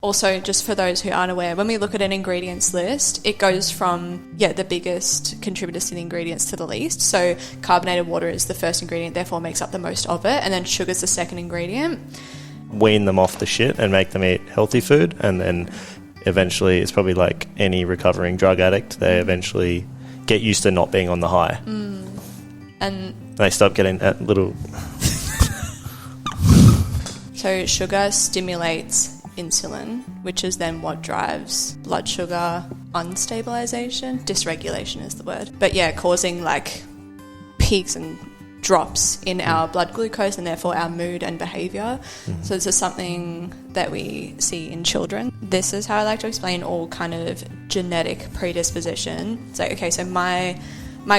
Also, just for those who aren't aware, when we look at an ingredients list, it goes from, the biggest contributors to the ingredients to the least. So carbonated water is the first ingredient, therefore makes up the most of it. And then sugar's the second ingredient. Wean them off the shit and make them eat healthy food. And then eventually, it's probably like any recovering drug addict, they eventually get used to not being on the high. And they stop getting that little... So sugar stimulates insulin, which is then what drives blood sugar unstabilization. Dysregulation is the word. But causing like peaks and drops in our blood glucose and therefore our mood and behaviour. So this is something that we see in children. This is how I like to explain all kind of genetic predisposition. It's like, okay, so my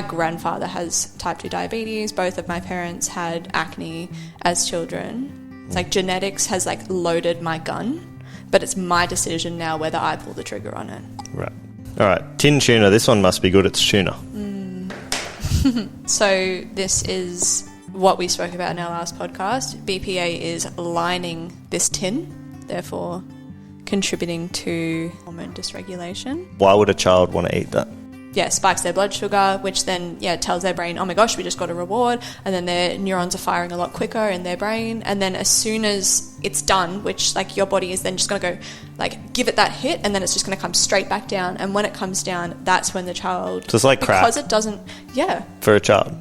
grandfather has type 2 diabetes. Both of my parents had acne as children. It's like genetics has like loaded my gun, but it's my decision now whether I pull the trigger on it. Right. All right. Tin tuna. This one must be good. It's tuna. So this is what we spoke about in our last podcast. BPA is lining this tin, therefore contributing to hormone dysregulation. Why would a child want to eat that? Spikes their blood sugar, which then, tells their brain, oh my gosh, we just got a reward. And then their neurons are firing a lot quicker in their brain. And then as soon as it's done, which like your body is then just going to go like give it that hit, and then it's just going to come straight back down. And when it comes down, that's when the child... So it's like crack. Because it doesn't... Yeah. For a child.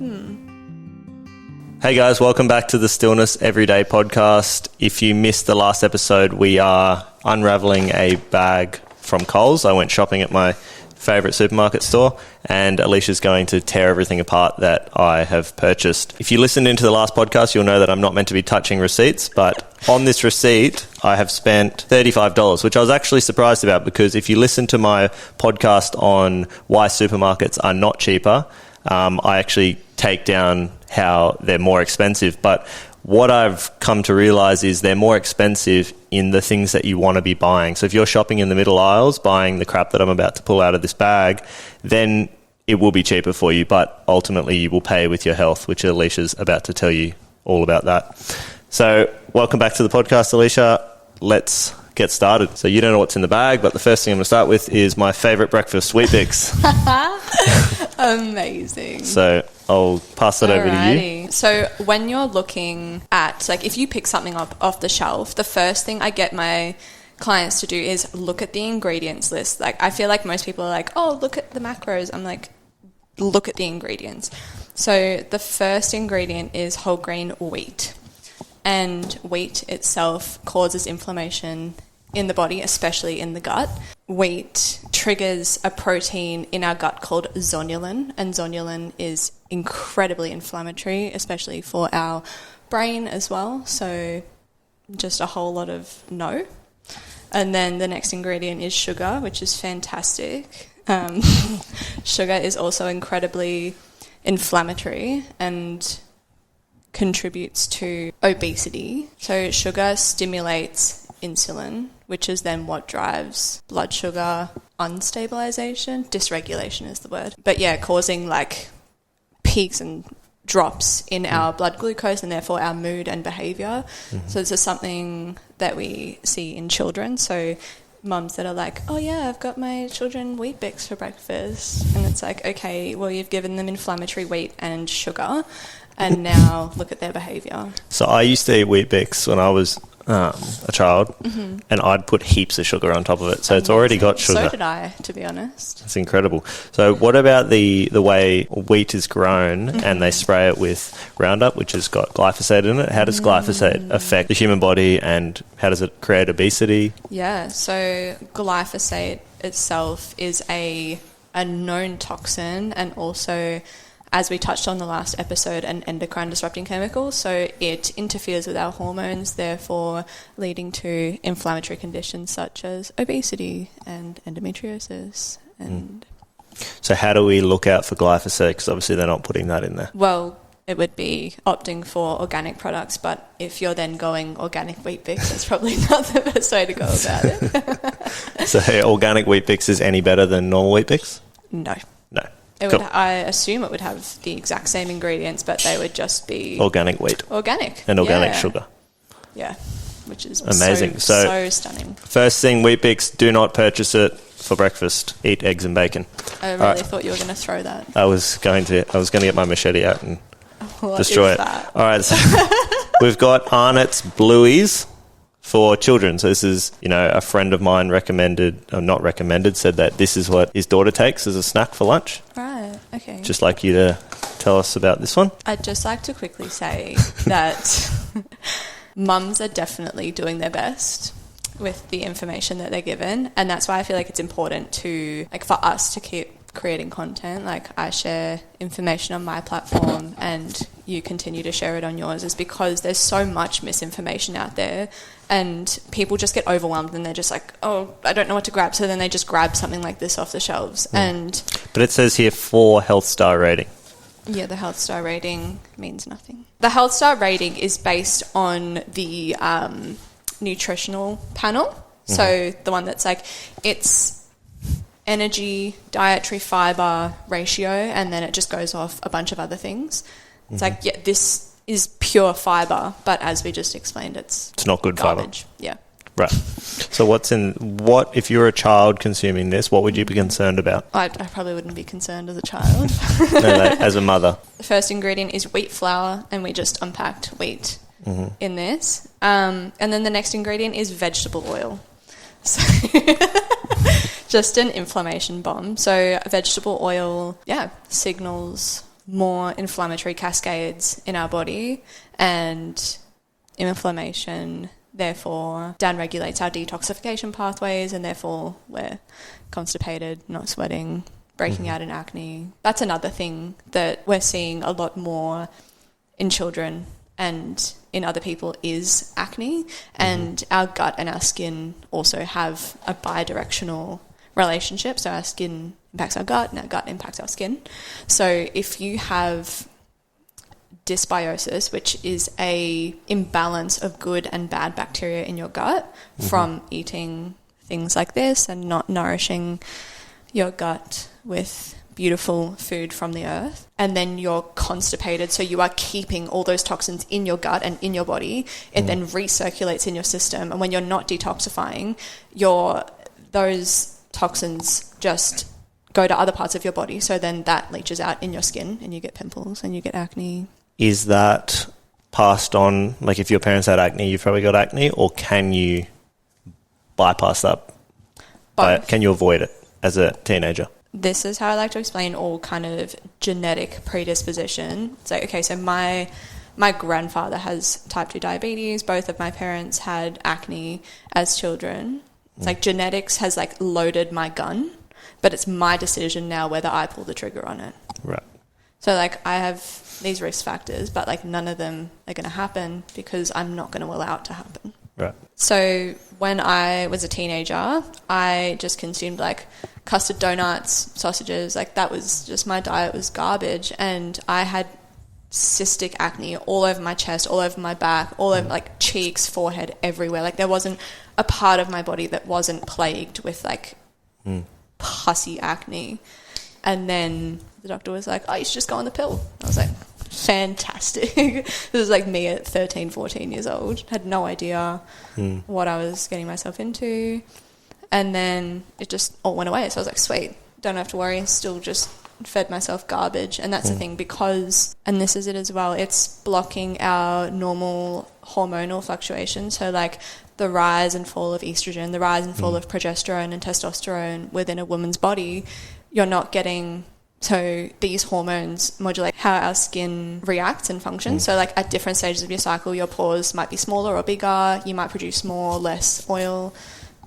Hey guys, welcome back to the Stillness Everyday podcast. If you missed the last episode, we are unraveling a bag from Coles. I went shopping at my favourite supermarket store, and Alicia's going to tear everything apart that I have purchased. If you listened into the last podcast, you'll know that I'm not meant to be touching receipts, but on this receipt, I have spent $35, which I was actually surprised about, because if you listen to my podcast on why supermarkets are not cheaper, I actually take down how they're more expensive. But what I've come to realise is they're more expensive in the things that you want to be buying. So if you're shopping in the middle aisles, buying the crap that I'm about to pull out of this bag, then it will be cheaper for you. But ultimately, you will pay with your health, which Alicia's about to tell you all about that. So welcome back to the podcast, Alicia. Let's get started. So you don't know what's in the bag, but the first thing I'm going to start with is my favourite breakfast, Wheat Bix. Amazing. So I'll pass that over to you. So when you're looking at, like, if you pick something up off the shelf, the first thing I get my clients to do is look at the ingredients list. Like, I feel like most people are like, oh, look at the macros. I'm like, look at the ingredients. So the first ingredient is whole grain wheat. And wheat itself causes inflammation in the body, especially in the gut. Wheat triggers a protein in our gut called zonulin, and zonulin is incredibly inflammatory, especially for our brain as well. So just a whole lot of no. And then the next ingredient is sugar, which is fantastic. Sugar is also incredibly inflammatory and contributes to obesity. So sugar stimulates insulin, which is then what drives blood sugar unstabilization. Dysregulation is the word. But causing like peaks and drops in our blood glucose and therefore our mood and behaviour. So this is something that we see in children. So mums that are like, oh yeah, I've got my children Wheat Bix for breakfast. And it's like, okay, well, you've given them inflammatory wheat and sugar, and now look at their behaviour. So I used to eat Wheat Bix when I was a child, and I'd put heaps of sugar on top of it. So it's already got sugar. So did I, to be honest. It's incredible. So what about the way wheat is grown and they spray it with Roundup, which has got glyphosate in it? How does glyphosate affect the human body, and how does it create obesity? Yeah, so glyphosate itself is a known toxin, and also, as we touched on the last episode, an endocrine disrupting chemical. So it interferes with our hormones, therefore leading to inflammatory conditions such as obesity and endometriosis. And So how do we look out for glyphosate? Because obviously they're not putting that in there. Well, it would be opting for organic products, but if you're then going organic Wheat Bix, that's probably not the best way to go about it. So organic Wheat Bix is any better than normal Wheat Bix? No. No. Cool. I assume it would have the exact same ingredients, but they would just be... Organic wheat. Organic. And organic sugar. Yeah. which is amazing. So stunning. First thing, Weet-Bix, do not purchase it for breakfast. Eat eggs and bacon. I really thought you were going to throw that. I was going to get my machete out and destroy it. That? All right, so we've got Arnott's Blueies for children. So this is, a friend of mine said that this is what his daughter takes as a snack for lunch. Right, okay. Just like you to tell us about this one. I'd just like to quickly say that mums are definitely doing their best with the information that they're given, and that's why I feel like it's important to, for us to keep creating content. I share information on my platform and you continue to share it on yours, is because there's so much misinformation out there and people just get overwhelmed and they're just like, oh, I don't know what to grab, so then they just grab something like this off the shelves. But it says here 4 health star rating. Yeah, the health star rating means nothing. The health star rating is based on the nutritional panel. So the one that's it's energy, dietary fiber ratio, and then it just goes off a bunch of other things. It's this is pure fiber, but as we just explained, it's not good garbage. fiber. Yeah. Right. So what if you're a child consuming this, what would you be concerned about? I probably wouldn't be concerned as a child. No, as a mother. The first ingredient is wheat flour, and we just unpacked wheat in this. And then the next ingredient is vegetable oil. So just an inflammation bomb. So vegetable oil, signals more inflammatory cascades in our body, and inflammation therefore downregulates our detoxification pathways, and therefore we're constipated, not sweating, breaking out in acne. That's another thing that we're seeing a lot more in children and in other people is acne, and our gut and our skin also have a bidirectional relationship. So our skin impacts our gut and our gut impacts our skin. So if you have dysbiosis, which is a imbalance of good and bad bacteria in your gut from eating things like this and not nourishing your gut with beautiful food from the earth, and then you're constipated, so you are keeping all those toxins in your gut and in your body, it then recirculates in your system, and when you're not detoxifying, those toxins just go to other parts of your body, so then that leaches out in your skin and you get pimples and you get acne. Is that passed on, if your parents had acne, you've probably got acne, or can you bypass that? Can you avoid it as a teenager? This is how I like to explain all kind of genetic predisposition. It's okay, so my grandfather has type 2 diabetes. Both of my parents had acne as children. It's genetics has loaded my gun, but it's my decision now whether I pull the trigger on it. Right. So I have these risk factors, but none of them are going to happen because I'm not going to allow it to happen. Right. So when I was a teenager, I just consumed custard donuts, sausages, that was just my diet, was garbage, and I had cystic acne all over my chest, all over my back, all over cheeks, forehead, everywhere. There wasn't a part of my body that wasn't plagued with pussy acne. And then the doctor was like, oh, you should just go on the pill. I was like, fantastic. This was me at 13, 14 years old. Had no idea what I was getting myself into. And then it just all went away. So I was like, sweet, don't have to worry. Still just fed myself garbage. And that's the thing, because, and this is it as well, it's blocking our normal hormonal fluctuations. So the rise and fall of estrogen, the rise and fall of progesterone and testosterone within a woman's body, you're not getting. So these hormones modulate how our skin reacts and functions. So at different stages of your cycle, your pores might be smaller or bigger. You might produce more or less oil.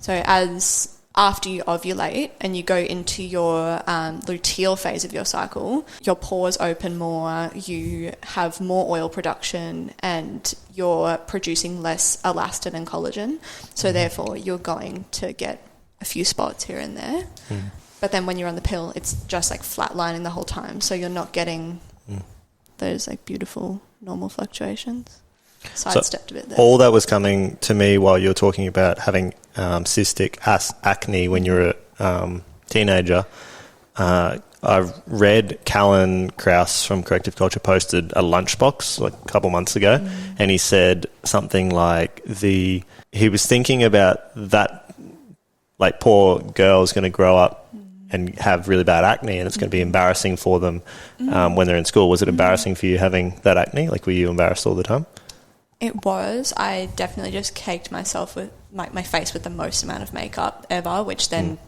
So as after you ovulate and you go into your luteal phase of your cycle, your pores open more, you have more oil production, and you're producing less elastin and collagen. So therefore, you're going to get a few spots here and there. But then when you're on the pill, it's just flatlining the whole time. So you're not getting those beautiful normal fluctuations. Sidestepped a bit there. All that was coming to me while you were talking about having cystic acne when you're a teenager. I've read Callan Krause from Corrective Culture posted a lunchbox like a couple months ago, and he said something like he was thinking about that, like, poor girl's going to grow up and have really bad acne, and it's going to be embarrassing for them when they're in school. Was it embarrassing for you having that acne? Like, were you embarrassed all the time? It was. I definitely just caked myself with my face with the most amount of makeup ever, which then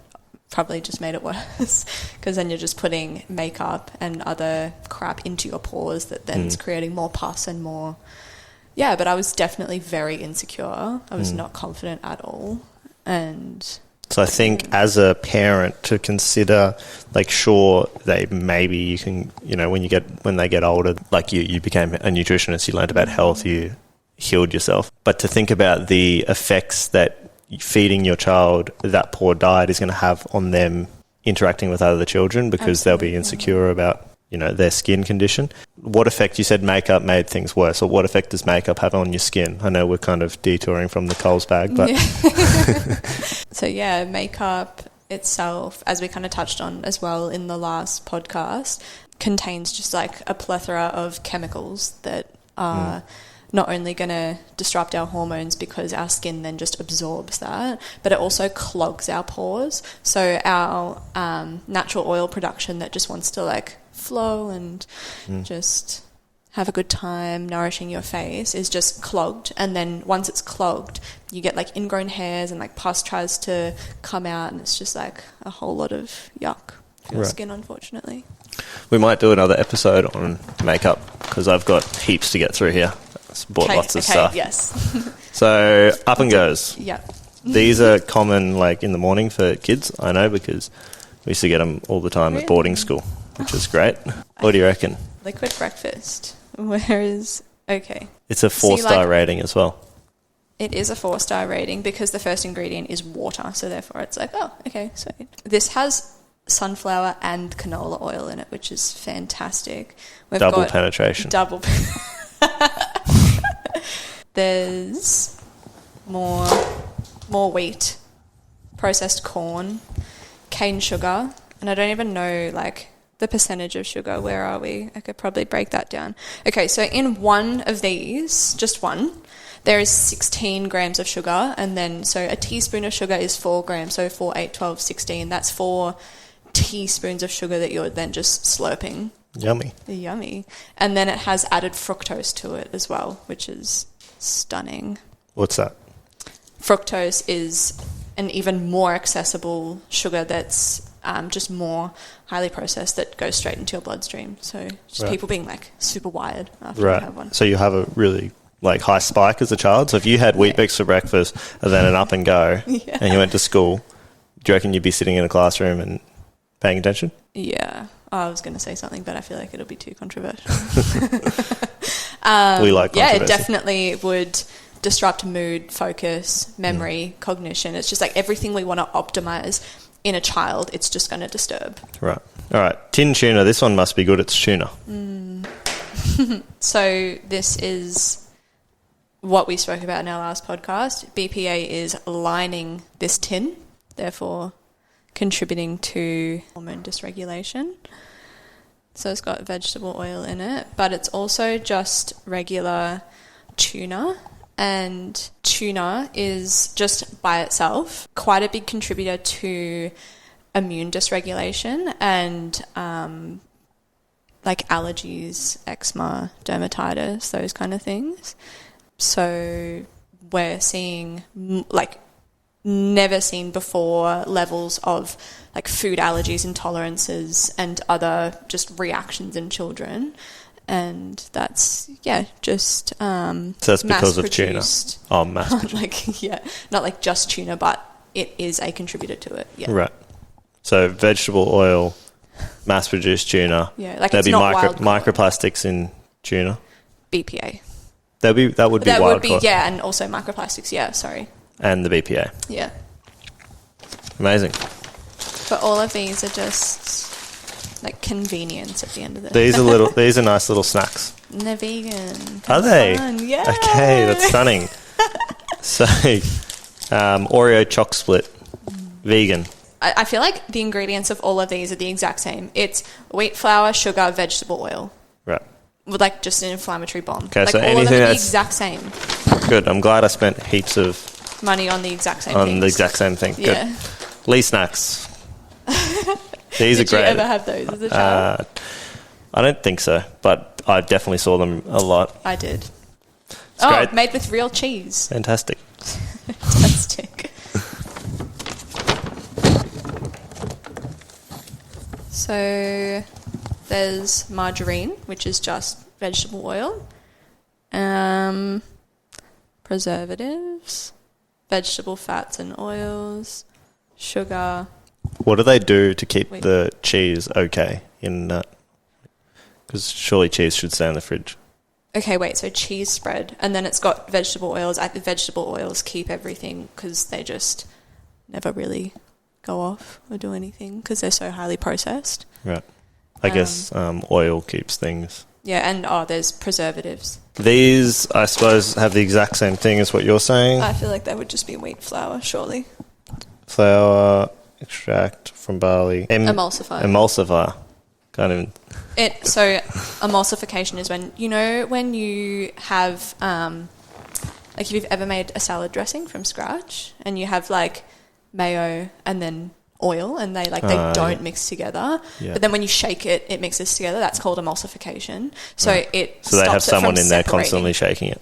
probably just made it worse, because then you're just putting makeup and other crap into your pores that then is creating more pus and more... Yeah, but I was definitely very insecure. I was not confident at all. And... So I think as a parent to consider, like, sure, maybe you can, you know, when they get older, like you became a nutritionist, you learned about health, you healed yourself. But to think about the effects that feeding your child that poor diet is going to have on them interacting with other children, because they'll be insecure about, you know, their skin condition. What effect, you said makeup made things worse, or what effect does makeup have on your skin? I know we're kind of detouring from the Coles bag, but... So yeah, makeup itself, as we kind of touched on as well in the last podcast, contains just like a plethora of chemicals that are not only going to disrupt our hormones because our skin then just absorbs that, but it also clogs our pores. So our natural oil production that just wants to like flow and just have a good time nourishing your face is just clogged. And then once it's clogged, you get like ingrown hairs and like pus tries to come out, and it's just like a whole lot of yuck for your skin, unfortunately. We might do another episode on makeup, because I've got heaps to get through here. Bought lots of stuff. Yes. So up and goes. Yeah. These are common, like, in the morning for kids. I know, because we used to get them all the time at boarding school, which is great. What do you reckon? Liquid breakfast. Where is... Okay. It's a 4-star rating as well. It is a 4-star rating because the first ingredient is water. So therefore it's like, oh, okay, sweet. This has sunflower and canola oil in it, which is fantastic. We've got penetration. There's more wheat, processed corn, cane sugar, and I don't even know like the percentage of sugar. Where are we? I could probably break that down. Okay, so in one of these, just one, there is 16 grams of sugar, and then so a teaspoon of sugar is 4 grams, so 4, 8, 12, 16. That's 4 teaspoons of sugar that you're then just slurping. Yummy. And then it has added fructose to it as well, which is stunning. What's that? Fructose is an even more accessible sugar that's just more highly processed, that goes straight into your bloodstream. So just people being like super wired after you have one. So you have a really like high spike as a child. So if you had Weet-Bix for breakfast and then an up and go and you went to school, do you reckon you'd be sitting in a classroom and paying attention? Yeah. I was going to say something, but I feel like it'll be too controversial. We like controversy. Yeah, it definitely would disrupt mood, focus, memory, cognition. It's just like everything we want to optimize in a child, it's just going to disturb. Right. All right. Tin tuna. This one must be good. It's tuna. So this is what we spoke about in our last podcast. BPA is lining this tin, therefore contributing to hormone dysregulation. So it's got vegetable oil in it, but it's also just regular tuna. And tuna is just by itself quite a big contributor to immune dysregulation and like allergies, eczema, dermatitis, those kind of things. So we're seeing like never seen before levels of like food allergies, intolerances and other just reactions in children. And that's, just... so that's because of tuna? Oh, mass-produced. Not like just tuna, but it is a contributor to it, Right. So vegetable oil, mass-produced tuna. Yeah, like there'd it's be not wild microplastics in tuna. BPA. That would be wild caught. Yeah, and also microplastics, sorry. And the BPA. Yeah. Amazing. But all of these are just... like convenience at the end of the day. These are nice little snacks. And they're vegan. Are they? Yeah. Okay, that's stunning. So, Oreo choc split, vegan. I feel like the ingredients of all of these are the exact same. It's wheat flour, sugar, vegetable oil. Right. With like just an inflammatory bomb. Okay, like so all of them anything are the that's- exact same. Good. I'm glad I spent heaps of Money on the exact same on things. the exact same thing. Yeah. Good. Lee snacks. These are Did you great. ever have those as a child? I don't think so, but I definitely saw them a lot. I did. It's great. Made with real cheese. Fantastic. Fantastic. So there's margarine, which is just vegetable oil. Preservatives, vegetable fats and oils, sugar. What do they do to keep Wait. the cheese okay in that? Because surely cheese should stay in the fridge. Okay, wait, so cheese spread, and then it's got vegetable oils. The vegetable oils keep everything because they just never really go off or do anything because they're so highly processed. Right. I guess oil keeps things. Yeah, and there's preservatives. These, I suppose, have the exact same thing as what you're saying. I feel like that would just be wheat flour, surely. Flour, extract from barley. Emulsifier. Emulsifier. Kind of. So emulsification is when you have like if you've ever made a salad dressing from scratch and you have like mayo and then oil and they don't mix together, but then when you shake it, it mixes together. That's called emulsification. So they have someone in there constantly shaking it.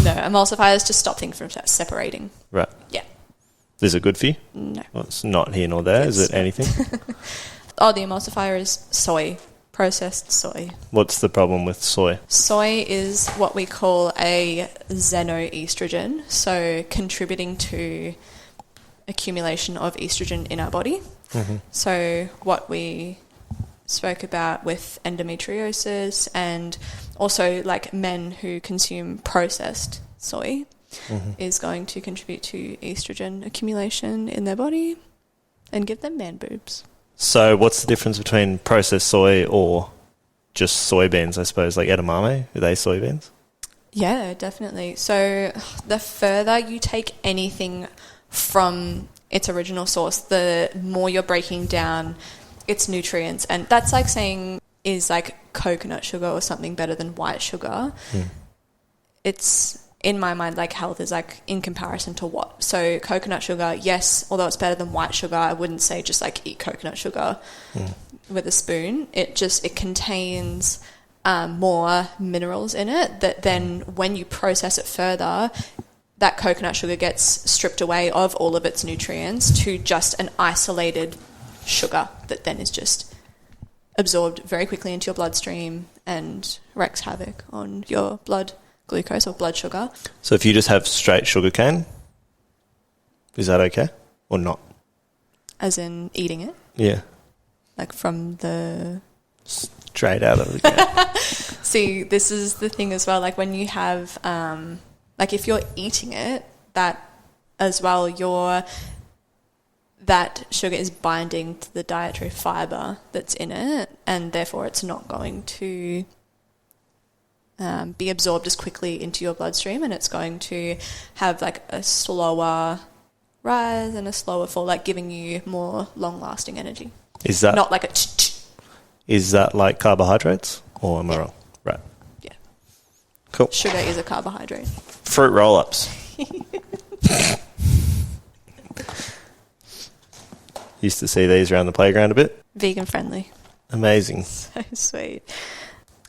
No, emulsifiers just stop things from separating. Right. Yeah. Is it good for you? No. Well, it's not here nor there. Is it anything? The emulsifier is soy, processed soy. What's the problem with soy? Soy is what we call a xenoestrogen, so contributing to accumulation of estrogen in our body. Mm-hmm. So what we spoke about with endometriosis and also like men who consume processed soy is going to contribute to estrogen accumulation in their body and give them man boobs. So what's the difference between processed soy or just soybeans, I suppose, like edamame? Are they soybeans? Yeah, definitely. So the further you take anything from its original source, the more you're breaking down its nutrients. And that's like saying, is like coconut sugar or something better than white sugar? It's, in my mind, like health is like in comparison to what? So coconut sugar, yes, although it's better than white sugar, I wouldn't say just like eat coconut sugar with a spoon. It contains more minerals in it that then when you process it further, that coconut sugar gets stripped away of all of its nutrients to just an isolated sugar that then is just absorbed very quickly into your bloodstream and wreaks havoc on your blood glucose or blood sugar. So if you just have straight sugar cane, is that okay or not? As in eating it? Yeah. Like from the... Straight out of the cane. See, this is the thing as well. Like when you have... like if you're eating it, that as well, that sugar is binding to the dietary fibre that's in it, and therefore it's not going to be absorbed as quickly into your bloodstream, and it's going to have like a slower rise and a slower fall, like giving you more long-lasting energy. Is that not like a... Is that like carbohydrates, or am I wrong? Right. Yeah. Cool. Sugar is a carbohydrate. Fruit roll-ups. Used to see these around the playground a bit. Vegan friendly. Amazing. So sweet.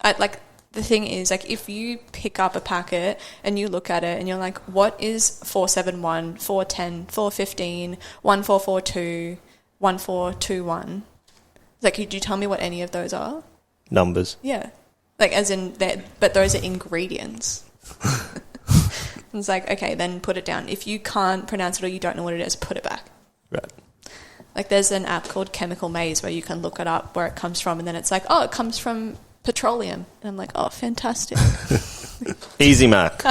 The thing is, like, if you pick up a packet and you look at it and you're like, what is 471, 410, 415, 1442, 1421? Like, could you tell me what any of those are? Numbers. Yeah. Like, as in, but those are ingredients. It's like, okay, then put it down. If you can't pronounce it or you don't know what it is, put it back. Right. Like, there's an app called Chemical Maze where you can look it up where it comes from, and then it's like, oh, it comes from petroleum. And I'm like, oh, fantastic. Easy mark.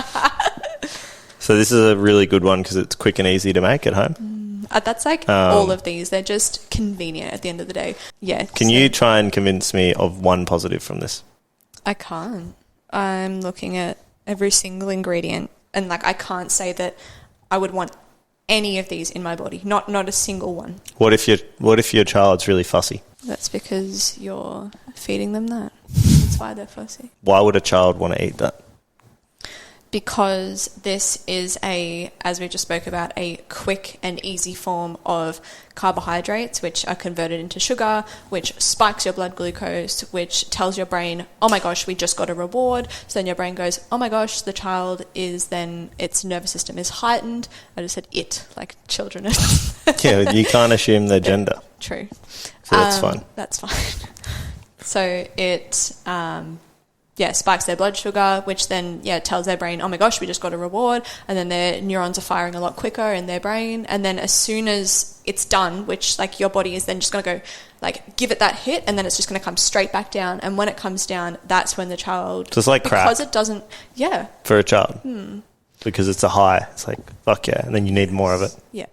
So this is a really good one because it's quick and easy to make at home. That's like all of these. They're just convenient at the end of the day. Yeah. Can you try and convince me of one positive from this? I can't. I'm looking at every single ingredient and like I can't say that I would want any of these in my body. Not a single one. What if your child's really fussy? That's because you're feeding them that. That's why they're fussy. Why would a child want to eat that? Because this is as we just spoke about, a quick and easy form of carbohydrates, which are converted into sugar, which spikes your blood glucose, which tells your brain, oh my gosh, we just got a reward. So then your brain goes, oh my gosh, the child is then, its nervous system is heightened. I just said it, like children. Yeah, you can't assume their gender. True. So that's fine. That's fine. So it... spikes their blood sugar, which then, tells their brain, oh my gosh, we just got a reward. And then their neurons are firing a lot quicker in their brain. And then as soon as it's done, which like your body is then just going to go like give it that hit, and then it's just going to come straight back down. And when it comes down, that's when the child... So it's like crack. Because it doesn't... Yeah. For a child. Because it's a high. It's like, fuck yeah. And then you need more of it. Yeah.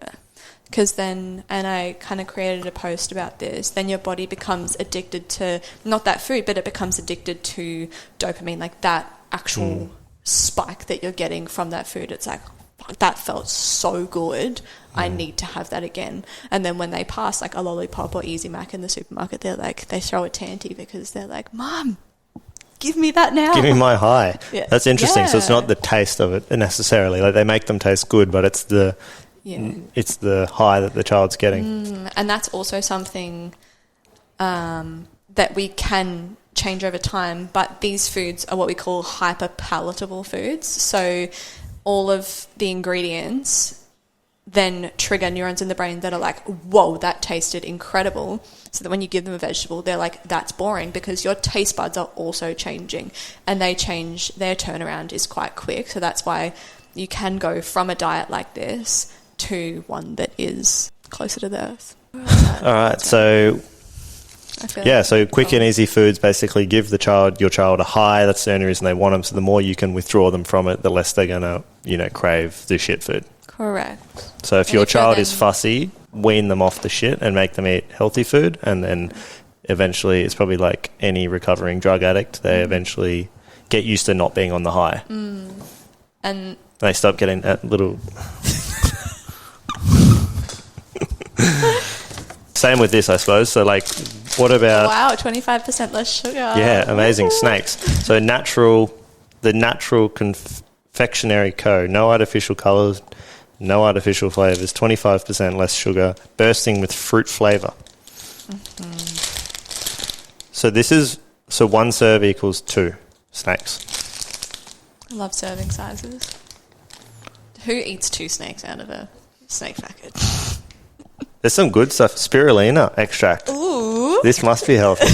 Because then, and I kind of created a post about this, then your body becomes addicted to, not that food, but it becomes addicted to dopamine, like that actual spike that you're getting from that food. It's like, fuck, that felt so good. I need to have that again. And then when they pass like a lollipop or Easy Mac in the supermarket, they're like, they throw a tanty because they're like, Mom, give me that now. Give me my high. Yeah. That's interesting. So it's not the taste of it necessarily. Like they make them taste good, but it's the... Yeah. It's the high that the child's getting. And that's also something that we can change over time, but these foods are what we call hyperpalatable foods. So all of the ingredients then trigger neurons in the brain that are like, whoa, that tasted incredible. So that when you give them a vegetable, they're like, that's boring, because your taste buds are also changing, and they change, their turnaround is quite quick. So that's why you can go from a diet like this to one that is closer to the earth. All right, so quick and easy foods basically give your child a high. That's the only reason they want them. So the more you can withdraw them from it, the less they're going to, crave the shit food. Correct. So if your child is fussy, wean them off the shit and make them eat healthy food, and then eventually, it's probably like any recovering drug addict, they eventually get used to not being on the high. And they stop getting that little... Same with this, I suppose. So, like, what about... Wow, 25% less sugar. Yeah, amazing. Snakes. So, the natural confectionery co. No artificial colours, no artificial flavours, 25% less sugar, bursting with fruit flavour. So, one serve equals 2 snakes. I love serving sizes. Who eats 2 snakes out of a snake packet? There's some good stuff. Spirulina extract. Ooh. This must be healthy.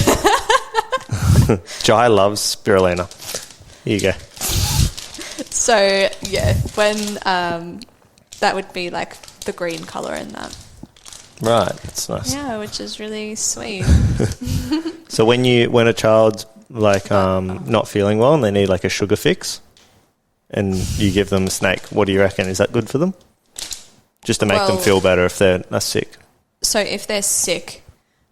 Jai loves spirulina. Here you go. So, when that would be like the green colour in that. Right, that's nice. Yeah, which is really sweet. So when a child's like not feeling well and they need like a sugar fix and you give them a snake, what do you reckon? Is that good for them? Just to make them feel better if they're sick. So if they're sick,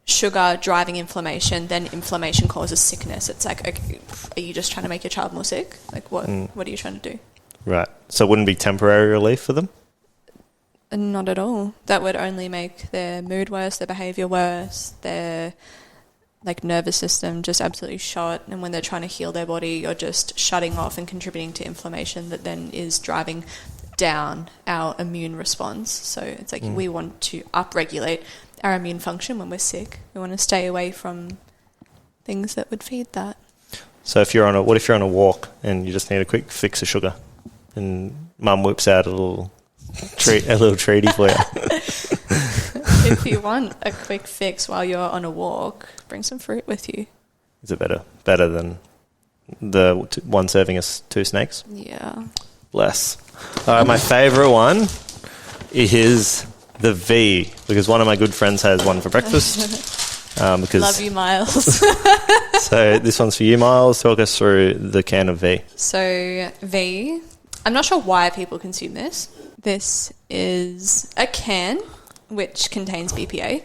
sugar driving inflammation, then inflammation causes sickness. It's like, okay, are you just trying to make your child more sick? Like what are you trying to do? Right. So it wouldn't be temporary relief for them? Not at all. That would only make their mood worse, their behaviour worse, their like nervous system just absolutely shot. And when they're trying to heal their body, you're just shutting off and contributing to inflammation that then is driving down our immune response. So it's like we want to upregulate our immune function when we're sick. We want to stay away from things that would feed that. So if you're on a walk and you just need a quick fix of sugar and mum whips out a little treaty for you. If you want a quick fix while you're on a walk, bring some fruit with you. Is it better than the one serving us 2 snakes? Yeah. Bless. All right, my favourite one is the V, because one of my good friends has one for breakfast. Because love you, Miles. So this one's for you, Miles. Talk us through the can of V. So V, I'm not sure why people consume this. This is a can which contains BPA,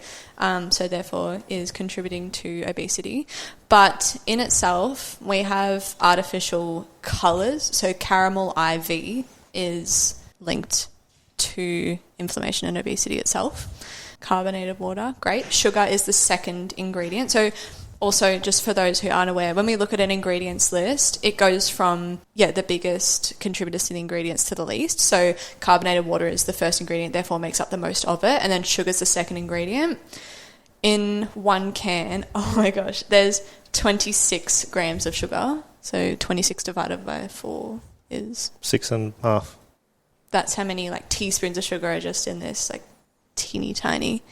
so therefore is contributing to obesity. But in itself, we have artificial colours. So caramel IV is linked to inflammation and obesity itself. Carbonated water, great. Sugar is the second ingredient. So also, just for those who aren't aware, when we look at an ingredients list, it goes from, the biggest contributors to the ingredients to the least. So carbonated water is the first ingredient, therefore makes up the most of it. And then sugar is the second ingredient. In one can, oh my gosh, there's 26 grams of sugar. So 26 divided by 4 is 6.5. That's how many like teaspoons of sugar are just in this like teeny tiny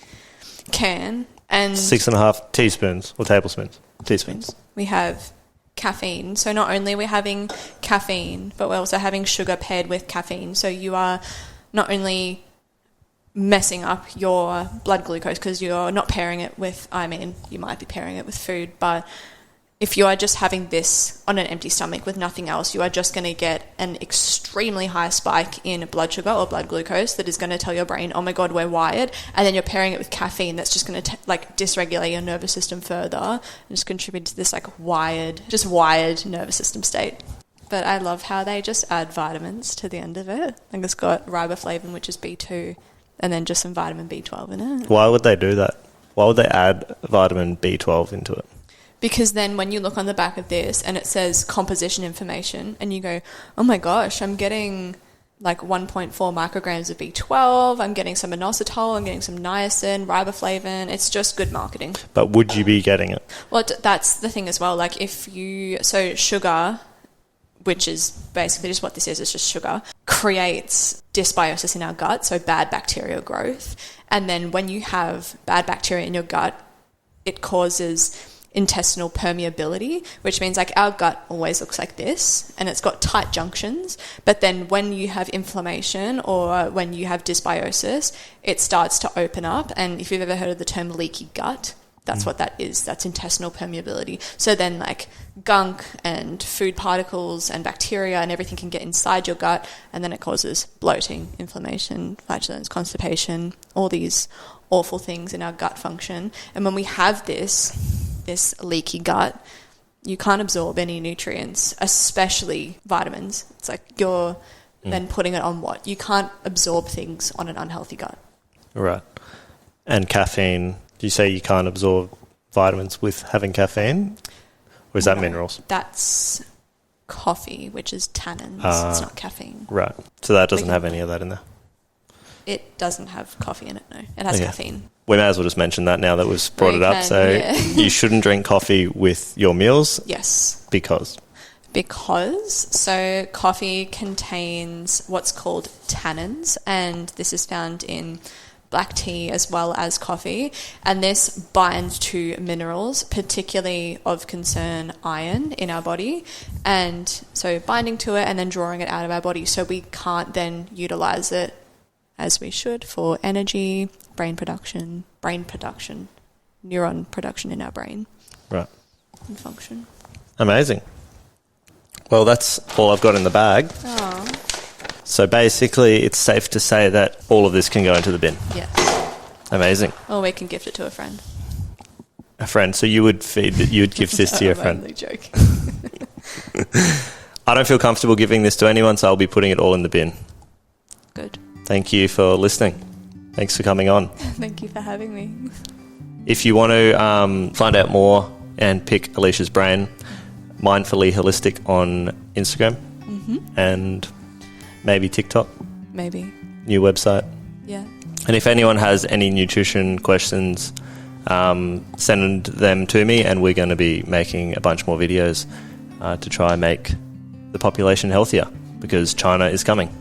can. And 6.5 teaspoons or tablespoons? Teaspoons. We have caffeine. So not only are we having caffeine, but we're also having sugar paired with caffeine. So you are not only messing up your blood glucose because you're not pairing it with, you might be pairing it with food, but if you are just having this on an empty stomach with nothing else, you are just going to get an extremely high spike in blood sugar or blood glucose that is going to tell your brain, oh my God, we're wired. And then you're pairing it with caffeine that's just going to dysregulate your nervous system further and just contribute to this wired nervous system state. But I love how they just add vitamins to the end of it. Like it's got riboflavin, which is B2, and then just some vitamin B12 in it. Why would they do that? Why would they add vitamin B12 into it? Because then when you look on the back of this and it says composition information and you go, oh my gosh, I'm getting 1.4 micrograms of B12, I'm getting some inositol, I'm getting some niacin, riboflavin. It's just good marketing. But would you be getting it? Well, that's the thing as well. So sugar, which is basically just what this is, it's just sugar, creates dysbiosis in our gut, so bad bacterial growth. And then when you have bad bacteria in your gut, it causes intestinal permeability, which means our gut always looks like this and it's got tight junctions, but then when you have inflammation or when you have dysbiosis, it starts to open up. And if you've ever heard of the term leaky gut, that's what that is. That's intestinal permeability. So then gunk and food particles and bacteria and everything can get inside your gut, and then it causes bloating, inflammation, flatulence, constipation, all these awful things in our gut function. And when we have this leaky gut, you can't absorb any nutrients, especially vitamins. It's you're then putting it on what? You can't absorb things on an unhealthy gut. Right. And caffeine, do you say you can't absorb vitamins with having caffeine? Or is that minerals? That's coffee, which is tannins. It's not caffeine. Right. So that doesn't have any of that in there? It doesn't have coffee in it, no. It has caffeine. We may as well just mention that now that we've brought it up. You shouldn't drink coffee with your meals? Yes. Because so coffee contains what's called tannins, and this is found in black tea as well as coffee, and this binds to minerals, particularly of concern iron in our body, and so binding to it and then drawing it out of our body, so we can't then utilize it as we should for energy, brain production, neuron production in our brain. Right. And function. Amazing. Well, that's all I've got in the bag. Oh. So basically, it's safe to say that all of this can go into the bin. Yes. Amazing. Or we can gift it to a friend. A friend. So you would give this to your friend. I'm only joking. I don't feel comfortable giving this to anyone, so I'll be putting it all in the bin. Good. Thank you for listening. Thanks for coming on. Thank you for having me. If you want to find out more and pick Alicia's brain, Mindfully Holistic on Instagram and maybe TikTok. Maybe. New website. Yeah. And if anyone has any nutrition questions, send them to me, and we're going to be making a bunch more videos to try and make the population healthier, because China is coming.